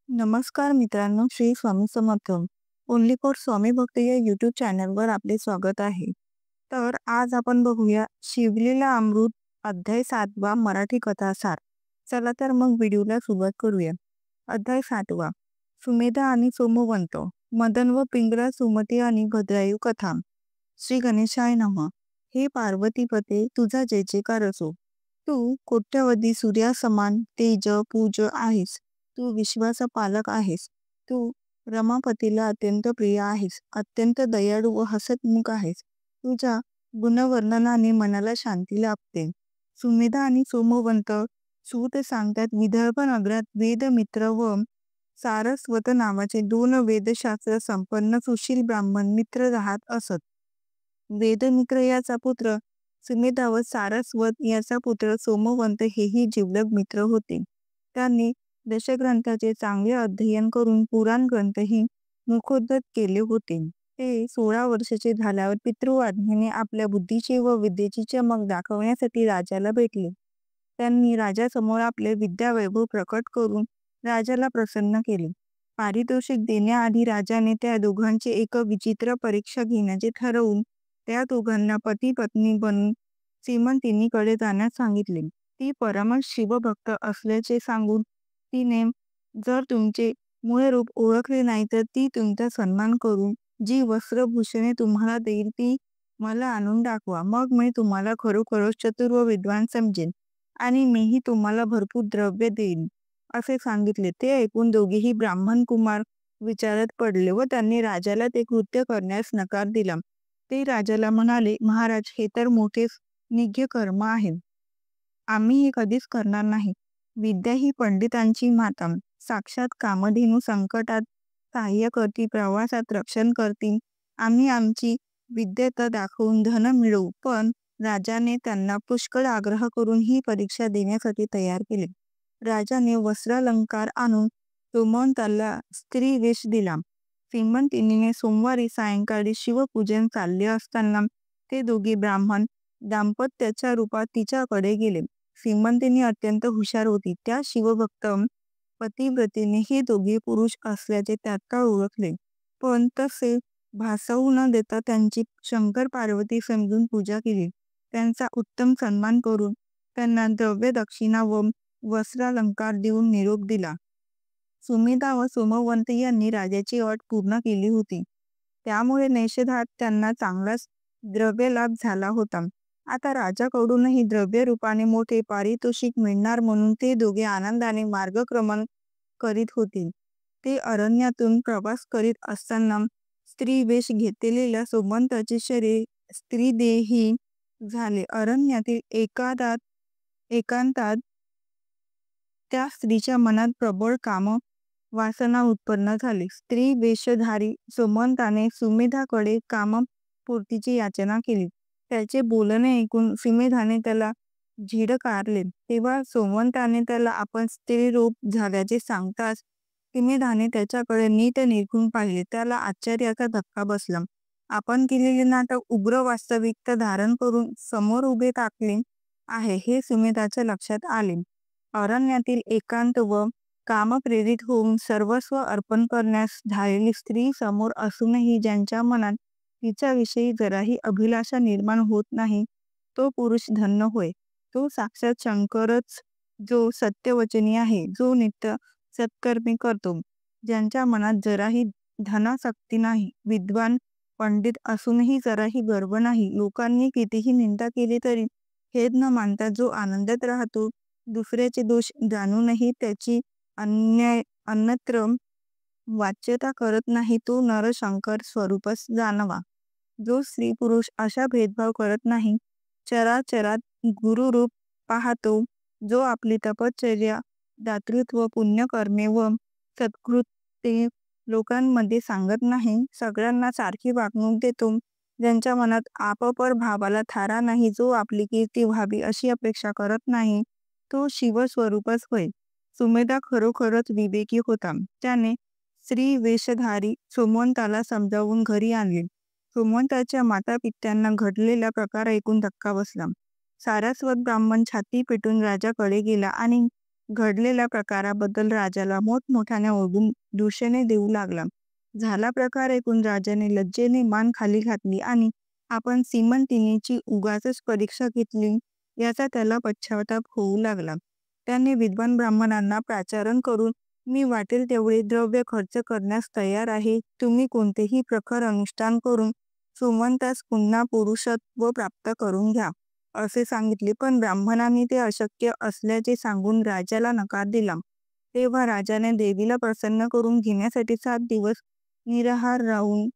नमस्कार मित्रांनो, Shri Swami Samarth. Only for स्वामी भक्त या यूट्यूब चॅनलवर आपले स्वागत आहे. तर आज आपण बघूया शिवलीला अमृत अध्याय 7वा मराठी कथासार. चला तर मग व्हिडिओला सुरुवात करूया. अध्याय 7वा, सुमेधा आणि सोमवंत. मदन व पिंगला, सुमती आणि भद्रायू कथा. श्री गणेशाय नमः. हे पार्वतीपते, तुझा जय जयकार असो. तू कोट्यवधी सूर्यासमान तेज पूज आहेस. तू विश्वाचा पालक आहेस. तू रमापतीला अत्यंत प्रिय आहेस. अत्यंत दयाळू व हसतमुख आहेस. तुझ्या गुणवर्णनाने मनाला शांती लाभते. सुमेधा आणि सोमवंत सूत सांगतात, विदर्भ नगरात वेदमित्र व सारस्वत नावाचे दोन वेदशास्त्र संपन्न सुशील ब्राह्मण मित्र राहत असत. वेदमित्र याचा पुत्र सुमेधा व सारस्वत याचा पुत्र सोमवंत हेही जिवलग मित्र होते. त्यांनी दशग्रंथाचे चांगले अध्ययन करून पुराण ग्रंथही मुखोद्गत केले होते. ते 16 वर्षाचे झाल्यावर पितृआज्ञेने आपल्या बुद्धीची व विद्येची चमक दाखवण्यासाठी राजाला भेटले. त्यांनी राजासमोर आपले विद्यावैभव प्रकट करून राजाला प्रसन्न केले. पारितोषिक देण्याआधी राजाने त्या दोघांची एक विचित्र परीक्षा घेण्याचे ठरवून त्या दोघांना पती पत्नी बनून श्रीमंतिनीकडे जाण्यास सांगितले. ती परम शिवभक्त असल्याचे सांगून तिने, जर तुमचे मूळ रूप ओळखले नाही तर ती तुमचा सन्मान करून जी वस्त्रभूषणे तुम्हाला देईल ती मला आणून दाखवा. मग मी तुम्हाला खरोखरच चतुर व विद्वान समजेन आणि मीही तुम्हाला भरपूर द्रव्य देईन, असे सांगितले. ते ऐकून दोघेही ब्राह्मण कुमार विचारात पडले व त्यांनी राजाला ते कृत्य करण्यास नकार दिला. ते राजाला म्हणाले, महाराज, हे तर मोठेच निघ्य कर्म आहे. आम्ही हे कधीच करणार नाही. विद्या ही पंडितांची माता. साक्षात कामधेनू संकटात सहाय्य करती, प्रवासात रक्षण करती. आम्ही आमची विद्या दाखवून धन मिळवू. पण राजाने त्यांना पुष्कळ आग्रह करून ही परीक्षा देण्यासाठी तयार केले. राजाने वस्त्रालंकार आणून सोमवंताला स्त्री वेश दिला. श्रीमंतिनीने सोमवारी सायंकाळी शिवपूजन चालले असताना ते दोघे ब्राह्मण दाम्पत्याच्या रूपात तिच्याकडे गेले. श्रीमंतिनी अत्यंत हुशार होती. त्या शिवभक्त पतिव्रतेने हे दोघे पुरुष असल्याचे तात्काळ ओळखले. पण तसे भासवू न देता त्यांची शंकर पार्वती समजून पूजा केली. त्यांचा उत्तम सन्मान करून त्यांना द्रव्य दक्षिणा व वस्त्रालंकार देऊन निरोप दिला. सुमेधा व सोमवंत यांनी राजाची अट पूर्ण केली होती. त्यामुळे निषेधात त्यांना चांगलाच द्रव्यलाभ झाला होता. आता राजाकडूनही द्रव्य रूपाने मोठे पारितोषिक मिळणार म्हणून ते दोघे आनंदाने मार्गक्रमण करीत होते. ते अरण्यातून प्रवास करीत असताना स्त्री वेश घेतलेल्या सोमवंताचे शरीर स्त्रीदेही झाले. अरण्यातील एकांतात त्या स्त्रीच्या मनात प्रबळ काम वासना उत्पन्न झाली. स्त्री वेशधारी सोमवंताने सुमेधाकडे कामपूर्तीची याचना केली. त्याचे बोलणे ऐकून सुमेधाने त्याला झिडकारले. तेव्हा सोमवंताने त्याला आपण स्त्रीरूप झाल्याचे सांगताच सुमेधाने त्याच्याकडे नीट निरखून पाहिले. त्याला आश्चर्याचा धक्का बसला. आपण केलेले नाटक उग्र वास्तविकता धारण करून समोर उभे टाकले आहे हे सुमेधाच्या लक्षात आले. अरण्यातील एकांत व कामप्रेरित होऊन सर्वस्व अर्पण करण्यास झालेली स्त्री समोर असूनही ज्यांच्या मनात तिच्याविषयी जराही अभिलाषा निर्माण होत नाही, तो पुरुष धन्य होय. तो साक्षात शंकरच, जो सत्यवचनी आहे, जो नित्य सत्कर्मे करतो, ज्यांच्या मनात जराही धनासक्ती नाही, विद्वान पंडित असूनही जराही गर्व नाही, लोकांनी कितीही निंदा केली तरी खेद न मानता जो आनंदात राहतो, दुसऱ्याचे दोष जाणूनही त्याची अन्यत्र वाच्यता करत नाही, तो नरशंकर स्वरूपच जाणवा. जो स्त्री पुरुष अशा भेदभाव करत नाही, चराचरात गुरुरूप पाहतो, जो आपली तपश्चर्या, दातृत्व, पुण्यकर्मे व सत्कृत्ये लोकांमध्ये सांगत नाही, सगळ्यांना सारखी वागणूक देतो, ज्यांच्या मनात आपपर भावाला थारा नाही, जो आपली कीर्ती व्हावी अशी अपेक्षा करत नाही, तो शिवस्वरूपच होय. सुमेधा खरोखरच विवेकी होता. त्याने स्त्री वेशधारी सोमवंताला समजावून घरी आणले. सोमवंताच्या मातापित्यांना घडलेला प्रकार ऐकून धक्का बसला. सारस्वत ब्राह्मण छाती पेटून राजाकडे गेला आणि घडलेल्या प्रकाराबद्दल राजाला मोठमोठ्याने ओरडून दूषणे देऊ लागला. झाला प्रकार ऐकून राजाने लज्जेने मान खाली घातली आणि आपण श्रीमंतिनीची उगाचच परीक्षा घेतली याचा त्याला पश्चाताप होऊ लागला. त्याने विद्वान ब्राह्मणांना प्राचारण करून मी वाटेल तेवढे द्रव्य खर्च करण्यास तयार आहे. तुम्ही कोणतेही प्रखर अनुष्ठान करून सुमंतास पुन्हा पुरुषत्व प्राप्त करून घ्या असे सांगितले. पण ब्राह्मणांनी ते अशक्य असल्याचे सांगून राजाला नकार दिला. तेव्हा राजाने देवीला प्रसन्न करून घेण्यासाठी 7 दिवस निराहार राहून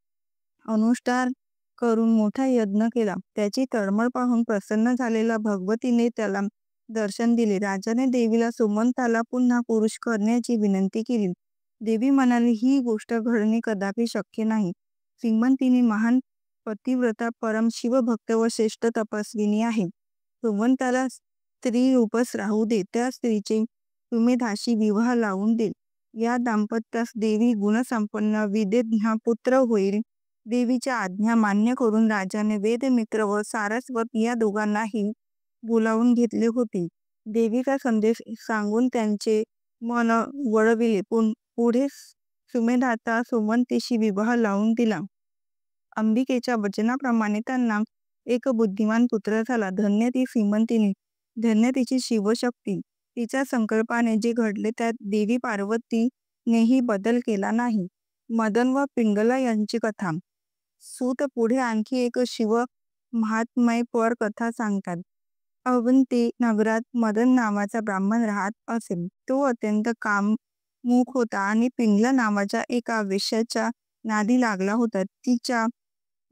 अनुष्ठान करून मोठा यज्ञ केला. त्याची तळमळ पाहून प्रसन्न झालेल्या भगवतीने त्याला दर्शन दिले. राजाने देवीला सुमंताला पुन्हा पुरुष करण्याची विनंती केली. देवी म्हणाली, ही गोष्ट घडणे कदापि शक्य नाही. श्रीमंतिनी महान पतिव्रता, परम शिवभक्त व श्रेष्ठ तपस्विनी आहे. सुमंताला स्त्री रूपच राहू दे. त्या स्त्रीचे सुमेधाशी विवाह लावून दे. या दाम्पत्यास देवी गुणसंपन्न विद्येज्ञ पुत्र होईल. देवीच्या आज्ञा मान्य करून राजाने वेदमित्र व सारस्वत या दोघांनाही बोलावून घेतले होते. देवीचा संदेश सांगून त्यांचे मन वळविले. पुढे सुमेधाचा सुमंतीशी विवाह लावून दिला. अंबिकेच्या वचनाप्रमाणे त्यांना एक बुद्धिमान पुत्र झाला. धन्य ती श्रीमंतिनी, धन्य तिची शिवशक्ती. तिच्या संकल्पाने जे घडले त्यात देवी पार्वतीनेही बदल केला नाही. मदन व पिंगला यांची कथा. सूत पुढे आणखी एक शिव महात्म्यपर कथा सांगतात. अवंती नगरात मदन नावाचा ब्राह्मण राहत असे. तो अत्यंत काममुख होता आणि पिंगला नावाच्या एका वेश्याच्या नादी लागला होता. तिच्या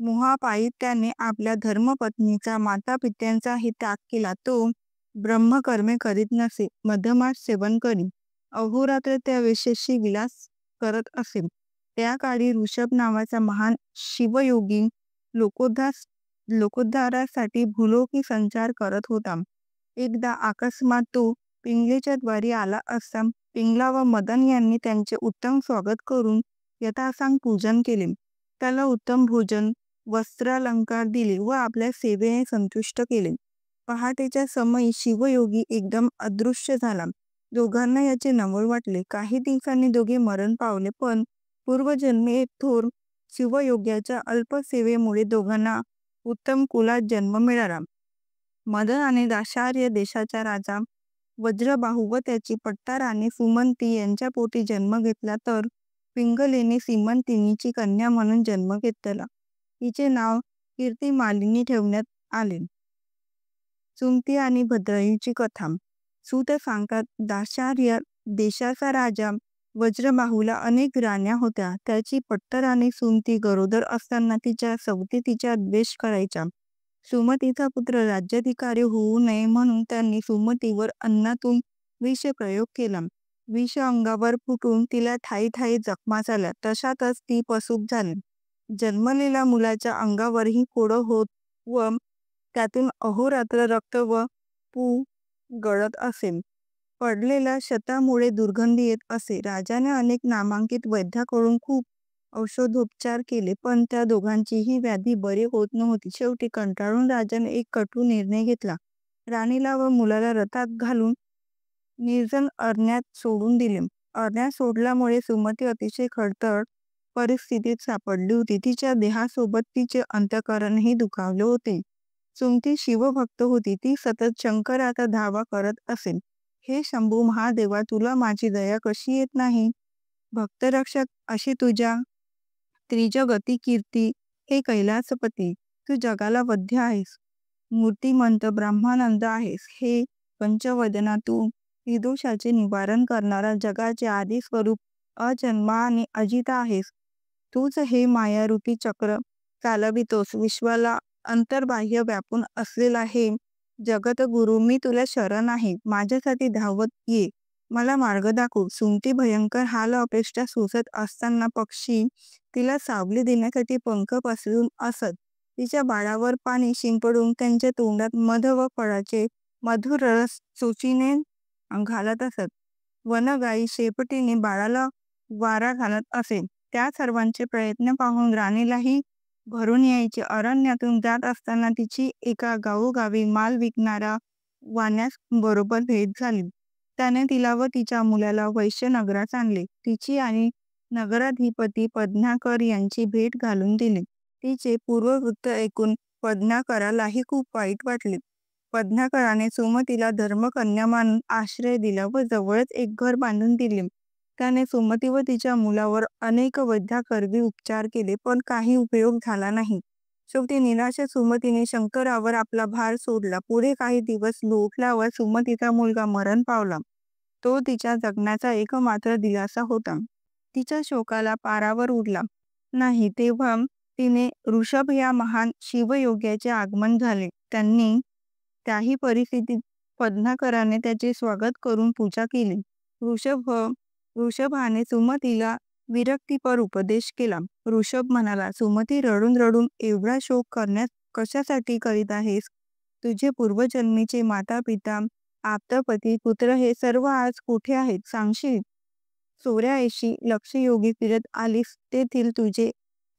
मोहापायी त्याने आपल्या धर्मपत्नीचा मातापित्यांचाही त्याग केला. तो ब्रह्मकर्मे करीत नसे, मधमास सेवन करी. अहोरात्र त्या वेश्येशी विलास करत असे. त्या काळी ऋषभ नावाचा महान शिवयोगी लोकोद्धारासाठी भूलोकी संचार करत होता. एकदा अकस्मात तो पिंगलेच्या द्वारी आला असता पिंगला व मदन यांनी त्यांचे उत्तम स्वागत करून यथासांग पूजन केले. त्याला उत्तम भोजन, वस्त्रालंकार दिले व आपल्या सेवेने संतुष्ट केले. पहाटेच्या समयी शिवयोगी एकदम अदृश्य झाला. दोघांना याचे नवल वाटले. काही दिवसांनी दोघे मरण पावले. पण पूर्वजन्मी एक थोर शिवयोग्याच्या अल्पसेवेमुळे दोघांना उत्तम कुलात जन्म मिळाला. मदनाने दाशार्य देशाचा राजा वज्रबाहू व त्याची पट्टाराणी सुमंती यांच्या पोटी जन्म घेतला, तर पिंगलेने श्रीमंतिनीची कन्या म्हणून जन्म घेतला. हिचे नाव कीर्तिमालिनी ठेवण्यात आले. सुमती आणि भद्रायूची कथा. सूत सांगतात, दाशार्य देशाचा राजा वज्रबाहूला अनेक राण्या होत्या. त्याची पट्टराणी सुमती गरोदर असताना तिच्या सवती तिच्या द्वेष करायच्या. सुमतीचा पुत्र राज्याधिकारी होऊ नये म्हणून त्यांनी सुमतीवर अन्नातून विष प्रयोग केला. विष अंगावर फुटून तिला ठायी ठायी जखमा झाल्या. तशातच ती पसूप झाली. जन्मलेल्या मुलाच्या अंगावरही फोडं होत व त्यातून अहोरात्र रक्त व पू गळत असे. पडलेल्या शतामुळे दुर्गंधी येत असे. राजाने अनेक नामांकित वैद्याकडून खूप औषधोपचार केले, पण त्या दोघांचीही व्याधी बरी होत नव्हती. शेवटी कंटाळून राजाने एक कटू निर्णय घेतला. राणीला व मुलाला रथात घालून निर्जन अरण्यात सोडून दिले. अरण्यात सोडल्यामुळे सुमती अतिशय खडतर परिस्थितीत सापडली होती. तिच्या देहासोबत तिचे अंतःकरणही दुखावले होते. सुमती शिवभक्त होती. ती सतत शंकराचा धावा करत असे. हे शंभू महादेवा, तुला माझी दया कशी येत नाही? भक्तरक्षक अशी तुझ्या त्रिजगती कीर्ती. हे कैलासपती, तू जगाला वध्य आहेस. मूर्तिमंत ब्रह्मानंद आहेस. हे पंचवदना, तू निर्दोषाचे निवारण करणारा जगाचे आदी स्वरूप अजन्मा आणि अजित आहेस. तूच हे मायारूपी चक्र चालवितोस. विश्वाला अंतर्बाह्य व्यापून असलेला हे जगतगुरु, मी तुला शरण आहे. माझ्यासाठी धावत ये, मला मार्ग दाखव. सुमती भयंकर हाल अपेष्टा सोसत असताना पक्षी तिला सावली देण्यासाठी पंख पसरून असत. तिच्या बाळावर पाणी शिंपडून त्यांच्या तोंडात मध व फळाचे मधुर रस चोचीने घालत असत. वनगाई शेपटीने बाळाला वारा घालत असे. त्या सर्वांचे प्रयत्न पाहून राणीलाही भरून यायचे. अरण्यातून जात असताना तिची एका गावोगावी माल विकणारा वाण्यास बरोबर भेट झाली. त्याने तिला व तिच्या मुलाला वैश्यनगरात आणले. तिची आणि नगराधिपती पद्माकर यांची भेट घालून दिली. तिचे पूर्ववृत्त ऐकून पद्माकरालाही खूप वाईट वाटले. पद्माकराने सुमतीला धर्मकन्या मानून आश्रय दिला व जवळच एक घर बांधून दिले. त्याने सुमती व तिच्या मुलावर अनेक वैद्यकरवी उपचार केले, पण काही उपयोग झाला नाही. शेवटी निराश सुमतीने शंकरावर आपला भार सोडला. पुढे काही दिवस लोटल्यावर सुमतीचा मुलगा मरण पावला. तो तिच्या जगण्याचा एकमात्र दिलासा होता. तिच्या शोकाला पारावर उरला नाही तेव्हा तिने ऋषभ या महान शिवयोग्याचे आगमन झाले. त्याही परिस्थितीत पद्माकराने त्याचे स्वागत करून पूजा केली. ऋषभाने सुमतीला विरक्तीपर उपदेश केला. ऋषभ म्हणाला, सुमती, रडून रडून एवढा शोक करण्यास कशासाठी करीत आहेस? तुझे पूर्वजन्मीचे माता पिता, आप्तपती, पुत्र हे सर्व आज कुठे आहेत सांगशील? 84 लक्षयोगी फिरत आलीस, तेथील तुझे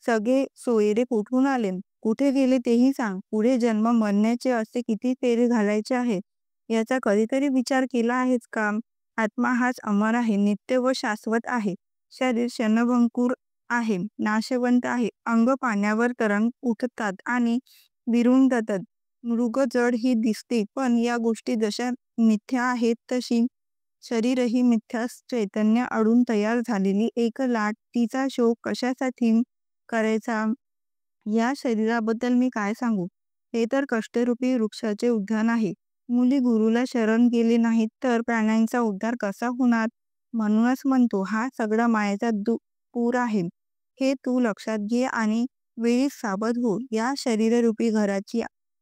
सगळे सोयरे कुठून आले? कुठे गेले तेही सांग. पुढे जन्म मरण्याचे असे किती फेरे घालायचे आहेत याचा कधीतरी विचार केला आहेस का? आत्मा हाच अमर आहे, नित्य व शाश्वत आहे. शरीर क्षणभंगुर आहे, नाशवंत आहे. अंग पाण्यावर तरंग उठतात आणि विरून जातात. मृग जड ही दिसते, पण या गोष्टी जशा मिथ्या आहेत तशी शरीरही मिथ्या. चैतन्य अडून तयार झालेली एक लाट, तिचा शोक कशासाठी करायचा? या शरीराबद्दल मी काय सांगू? हे तर कष्टरूपी वृक्षाचे उद्यान आहे. मुली गुरुला शरण गेले नाहीत तर प्राण्यांचा उद्धार कसा होणार? म्हणूनच म्हणतो, हा सगळा मायेचा पूर आहे. हे तू लक्षात घे आणि वेळीच सावध हो. या शरीररूपी घराची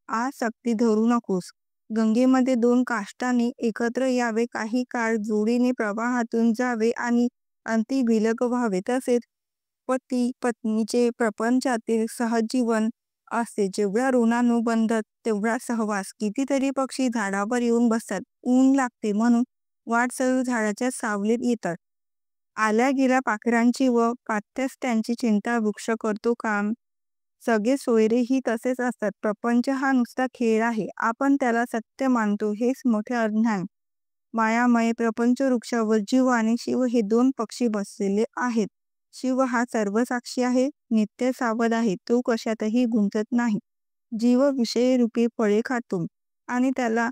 आसक्ती धरू नकोस. गंगेमध्ये 2 काष्टाने एकत्र यावे, काही काळ जोडीने प्रवाहातून जावे आणि अंती विलग व्हावे. तसेच पती पत्नीचे प्रपंचातील सहजीवन असते. जेवढा ऋणानुबंध तेवढा सहवास. कितीतरी पक्षी झाडावर येऊन बसतात. ऊन लागते म्हणून वाटसरू झाडाच्या सावलीत येतात. आल्या गेल्या पाखरांची व पात्यस्थ्यांची चिंता वृक्ष करतो काम. सगळे सोयरेही तसेच असतात. प्रपंच हा नुसता खेळ आहे. आपण त्याला सत्य मानतो, हेच मोठे अज्ञान. मायामय प्रपंच वृक्षावर जीव आणि शिव हे 2 पक्षी बसलेले आहेत. शिव हा सर्वसाक्षी आहे, नित्य सावध आहे. तो कशातही गुंतत नाही. जीव विषयरूपी फळे खातो आणि त्याला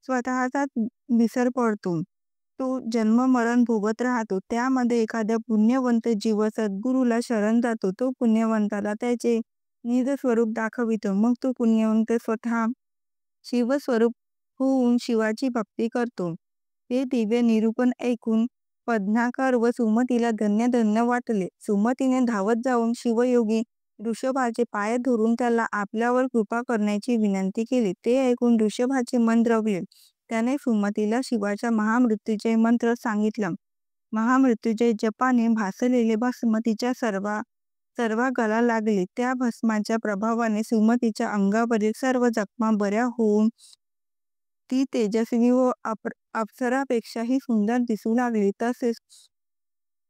स्वतःचाच विसर पडतो. तो जन्म मरण भोगत राहतो. त्यामध्ये एखाद्या पुण्यवंत जीव सद्गुरूला शरण जातो. तो पुण्यवंताला त्याचे निज स्वरूप दाखवितो. मग तो पुण्यवंत स्वतः शिवस्वरूप होऊन शिवाची भक्ती करतो. हे दिव्य निरूपण ऐकून पद्माकर व सुमतीला धन्य धन्य वाटले. सुमतीने धावत जाऊन शिवयोगी ऋषभाचे पाय धरून त्याला आपल्यावर कृपा करण्याची विनंती केली. ते ऐकून ऋषभाचे मन द्रवले. त्याने सुमतीला शिवाच्या महामृत्युंजय मंत्र सांगितला. महामृत्युंजय जपाने भासलेले भस्म तिच्या सर्वांगाला लागले. त्या भस्माच्या प्रभावाने सुमतीच्या अंगावरील सर्व जखमा बऱ्या होऊन ती तेजस्वी व अप्सरापेक्षाही सुंदर दिसू लागली. तसेच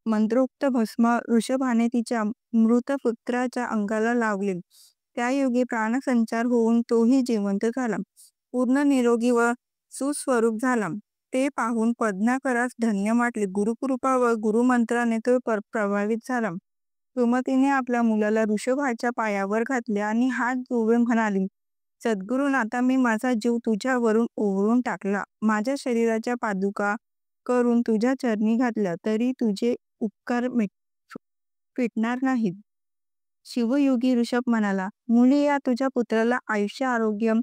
मंत्रोक्त भस्म ऋषभाने तिच्या मृत पुत्राच्या अंगाला लावले. त्यायोगे प्राणसंचार होऊन तोही जिवंत झाला, पूर्ण निरोगी व सुस्वरूप झाला. ते पाहून पद्माकरास धन्य वाटले. गुरुकृपा व गुरुमंत्राने तो प्रभावित झाला. सुमतीने आपल्या मुलाला ऋषभाच्या पायावर घातले आणि हात जोडून म्हणाली, सद्गुरुनाथा, मी माझा जीव तुझ्यावरून ओवाळून टाकला. माझ्या शरीराच्या पादुका करून तुझ्या चरणी घातल्या, तरी तुझे उपकार फिटणार नाहीत. शिवयोगी ऋषभ म्हणाला, मुली, या तुझ्या पुत्राला आयुष्य, आरोग्य,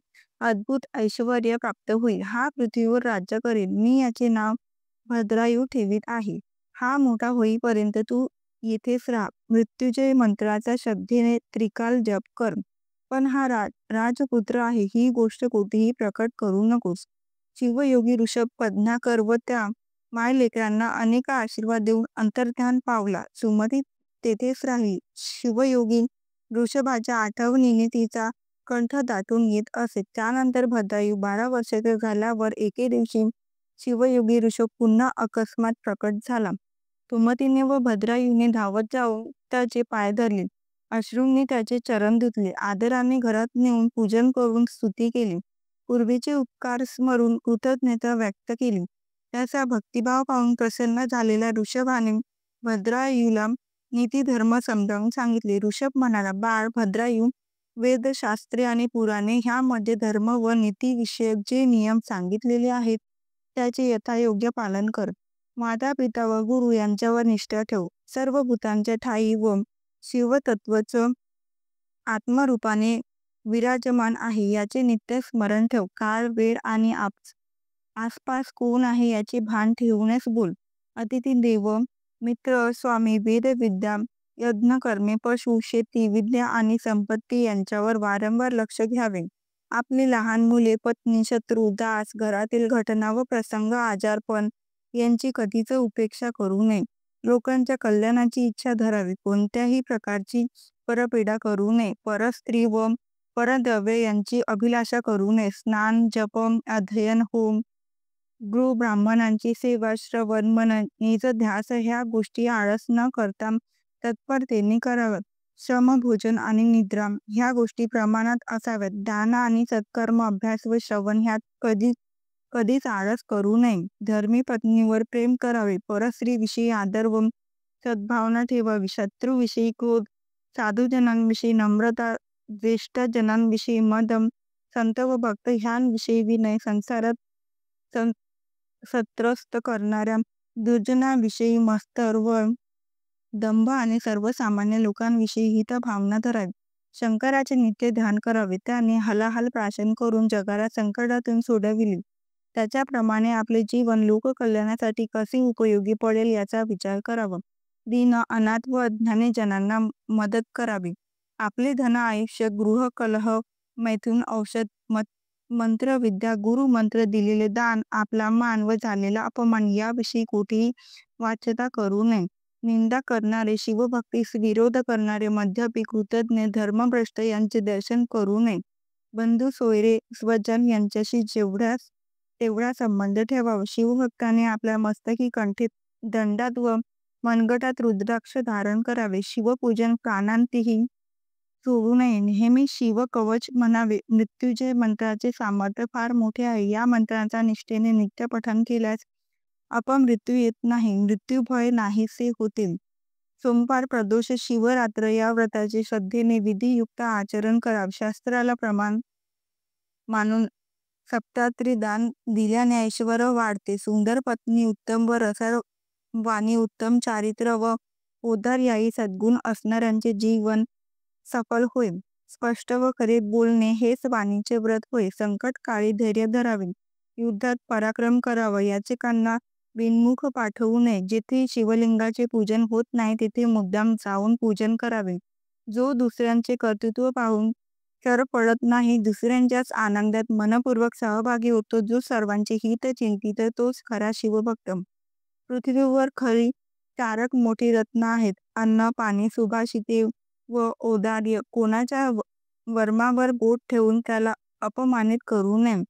अद्भुत ऐश्वर्य प्राप्त होईल. हा पृथ्वीवर राज्य करेल. मी याचे नाव भद्रायू ठेवीत आहे. हा मोठा होईपर्यंत तू येथेच राहा. मृत्युंजय मंत्राचा श्रद्धेने त्रिकाल जप कर. पण हा राजपुत्र आहे, ही गोष्ट कोठेही प्रकट करू नकोस. शिवयोगी ऋषभ पद्माकर व त्या मायलेकरांना अनेक आशीर्वाद देऊन अंतर्ध्यान पावला. सुमती तेथेच राहिली. शिवयोगी ऋषभाच्या आठवणीने तिचा कंठ दाटून येत असे. त्यानंतर भद्रायू 12 वर्षाचा झाल्यावर एके दिवशी शिवयोगी ऋषभ पुन्हा अकस्मात प्रकट झाला. सुमतीने व भद्रायूने धावत जाऊन त्याचे पाय धरले. अश्रूंनी त्याचे चरण धुतले. आदराने घरात नेऊन पूजन करून स्तुती केली. पूर्वीचे उपकार स्मरून कृतज्ञता व्यक्त केली. त्याचा भक्तिभाव पाहून प्रसन्न झालेल्या ऋषभाने भद्रायूला नीती धर्म समजावून सांगितले. ऋषभ म्हणाला, बाळ भद्रायू, वेदशास्त्रे आणि पुराणे ह्यामध्ये धर्म व नीतीविषयक जे नियम सांगितलेले आहेत त्याचे यथायोग्य पालन कर. माता पिता व गुरु यांच्यावर निष्ठा ठेव. सर्व भूतांच्या ठायी व शिवतत्वच आत्मरूपाने विराजमान आहे याचे नित्य स्मरण ठेव. काळ, वेळ आणि आसपास कोण आहे याचे भान ठेवूनच बोल. अतिथी देव, मित्र, स्वामी, वेदविद्या, यज्ञकर्मे, पशु, शेती, विद्या आणि संपत्ती यांच्यावर वारंवार लक्ष घ्यावे. आपली लहान मुले, पत्नी, शत्रू, दास, घरातील घटना व प्रसंग, आजारपण यांची कधीच उपेक्षा करू नये. लोकांच्या कल्याणाची इच्छा धरावी. कोणत्याही प्रकारची परपीडा करू नये. परस्त्री व परद्रव्य यांची अभिलाषा करू नये. स्नान, जप, अध्ययन, होम, गृह, ब्राह्मणांची सेवा, श्रवण, मनन, निज ध्यास ह्या गोष्टी आळस न करता तत्परतेने कराव्यात. श्रम, भोजन आणि निद्रा ह्या गोष्टी प्रमाणात असाव्यात. दान आणि सत्कर्म, अभ्यास व श्रवण ह्यात कधीच आळस करू नये. धर्मी पत्नीवर प्रेम करावे. परस्त्रीविषयी आदर व सद्भावना ठेवावी. शत्रूविषयी क्रोध, साधुजनांविषयी नम्रता, ज्येष्ठजनांविषयी मदम, संत व भक्त ह्यांविषयी विनय, संसारात सत्रस्त करणाऱ्या दुर्जनाविषयी मत्सर व दंभ आणि सर्वसामान्य लोकांविषयी हितभावना धरावी. शंकराचे नित्य ध्यान करावे. त्याने हलाहल प्राशन करून जगाला संकटातून सोडविले. त्याच्याप्रमाणे आपले जीवन लोककल्याणासाठी कसे उपयोगी पडेल याचा विचार करावा. दीन, अनाथ व अज्ञानी जनांना मदत करावी. आपले धन, आयुष्य, गृह, कलह, मैथुन, औषध, मंत्र, विद्या, गुरुमंत्र, दिलेले दान, आपला मान व झालेला अपमान याविषयी कुठेही वाच्यता करू नये. निंदा करणारे, शिवभक्तीस विरोध करणारे, मद्यपी, कृतज्ञ, धर्मभ्रष्ट यांचे दर्शन करू नये. बंधू, सोयरे, स्वजन यांच्याशी तेवढा संबंध ठेवावा. शिवभक्ताने आपल्या मस्तकी, कंठीत, दंडात व मनगटात रुद्राक्ष धारण करावे. शिवपूजन प्राणांतही सोडू नये. नेहमी शिव कवच म्हणावे. मृत्युंजय मंत्राचे सामर्थ्य फार मोठे आहे. या मंत्राचा निष्ठेने नित्य पठण केल्यास अपमृत्यू येत नाही. मृत्यूभय नाहीसे होतील. सोमवार, प्रदोष, शिवरात्र या व्रताचे श्रद्धेने विधियुक्त आचरण करावे. शास्त्राला प्रमाण मानून सप्तरात्री दान दिल्याने ऐश्वर वाढते. सुंदर पत्नी, उत्तम व रसाळ वाणी, उत्तम चारित्र्य व औदार्यायी सद्गुण असणाऱ्यांचे जीवन सफल होईल. स्पष्ट व खरे बोलणे हेच वाणीचे व्रत होय. संकट काळी धैर्य धरावे. युद्धात पराक्रम करावा. याचकांना बिनमुख पाठवू नये. जेथे शिवलिंगाचे पूजन होत नाही तेथे मुद्दाम जाऊन पूजन करावे. जो दुसऱ्यांचे कर्तृत्व पाहून सर पडत नाही, दुसऱ्यांच्याच आनंदात मनपूर्वक सहभागी होतो, जो सर्वांचे हित चिंतित, तोच खरा शिवभक्त. पृथ्वीवर खरी चारक मोठी रत्न आहेत: अन्न, पाणी, सुभाषिते व औदार्य. कोणाच्या वर्मावर बोट ठेवून त्याला अपमानित करू नये.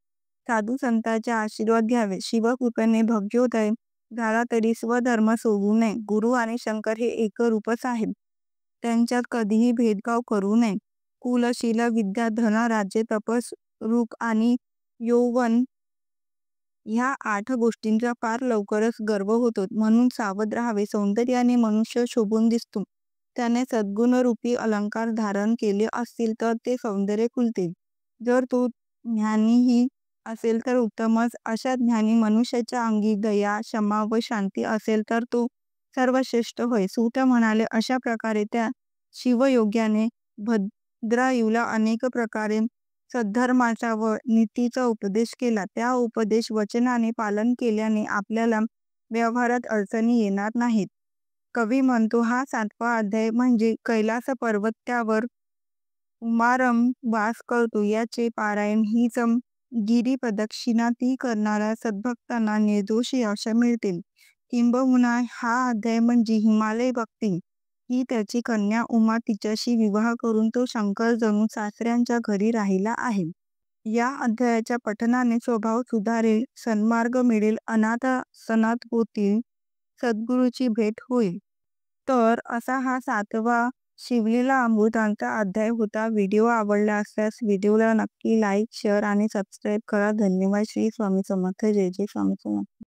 साधू संतांचे आशीर्वाद घ्यावे. शिवकृपेने भोग्योदय झाला तरी स्वधर्म सोडू नये. गुरु आणि शंकर हे एकरूपच आहेत. त्यांच्यात कधीही भेदभाव करू नये. कुल, शील, विद्या, धन, राज्य, तपस, रूप आणि यौवन ह्या 8 गोष्टींचा फार लवकरच गर्व होतो, म्हणून सावध राहावे. सौंदर्याने मनुष्य शोभून दिसतो. त्याने सद्गुणरूपी अलंकार धारण केले असतील तर ते सौंदर्य खुलते. जर तो ज्ञानीही असेल तर उत्तमच. अशा ज्ञानी मनुष्याच्या अंगी दया, क्षमा व शांती असेल तर तो सर्वश्रेष्ठ होय. सूत म्हणाले, अशा प्रकारे त्या शिवयोग्याने भद्रायूला अनेक प्रकारे सद्धर्माचा व नीतीचा उपदेश केला. त्या उपदेश वचनाने पालन केल्याने आपल्याला व्यवहारात अडचणी येणार नाहीत. कवी म्हणतो, हा 7वा अध्याय म्हणजे कैलास पर्वत्यावर कुमारम वास करतो याचे पारायण हीच गिरीप्रदक्षिणा ती करणाऱ्या सद्भक्तांना निर्दोष यश मिळतील. किंबहुना हा अध्याय म्हणजे हिमालय भक्ती. ही त्याची कन्या उमा, तिच्याशी विवाह करून तो शंकर जणू सासऱ्यांच्या घरी राहिला आहे. या अध्यायाच्या पठनाने स्वभाव सुधारेल, सन्मार्ग मिळेल, अनाथ सनाथ होतील, सद्गुरूची भेट होईल. तर असा हा 7वा शिवलीला अमृतांचा अध्याय होता. व्हिडिओ आवडला असल्यास व्हिडिओला नक्की लाईक, शेअर आणि सबस्क्राईब करा. धन्यवाद. श्री स्वामी समर्थ. जय जय स्वामी समर्थ.